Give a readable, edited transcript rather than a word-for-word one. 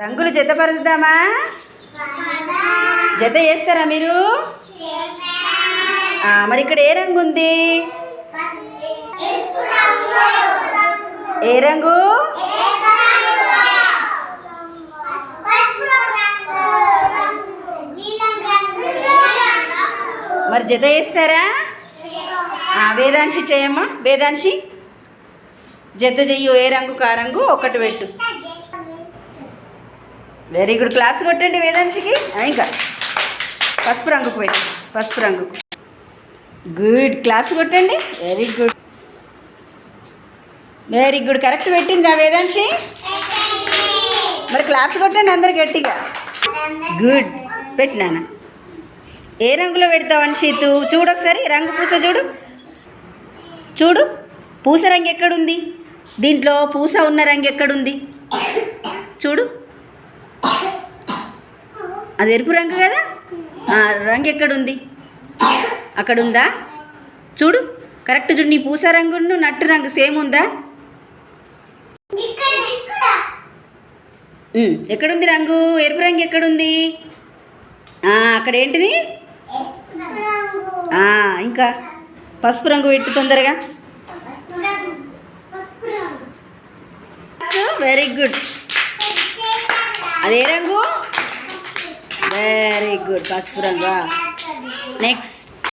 రంగులు జతపరుద్దామా? జత చేస్తారా మీరు? మరి ఇక్కడ ఏ రంగు ఉంది? ఏ రంగు? మరి జత చేస్తారా? వేదాంశి చేయమ్మా. వేదాంశి జత చెయ్యు. ఏ రంగు కా రంగు ఒకటి పెట్టు. Very good. క్లాప్స్ కొట్టండి వేదాంశికి. ఇంకా పసుపు రంగుకు పెట్టు. పసుపు రంగుకు. గుడ్. క్లాప్స్ కొట్టండి. Very good, very good. Correct పెట్టిందా వేదాంశి? మరి క్లాప్స్ కొట్టండి అందరు గట్టిగా. గుడ్. పెట్టినానా? ఏ రంగులో పెడతావు అన్షిత్? చూడు ఒకసారి రంగు పూస చూడు. చూడు పూస రంగు ఎక్కడుంది? దీంట్లో పూస ఉన్న రంగు ఎక్కడుంది? చూడు. అది ఎరుపు రంగు కదా. రంగు ఎక్కడుంది? అక్కడుందా? చూడు కరెక్ట్ చూడు. నీ పూస రంగును నట్టు రంగు సేమ్ ఉందా? ఎక్కడుంది రంగు? ఎరుపు రంగు ఎక్కడుంది? అక్కడ ఏంటిది? ఇంకా పసుపు రంగు పెట్టు తొందరగా. Very good. అదే రంగు? Very good. పసుపు రంగు. నెక్స్ట్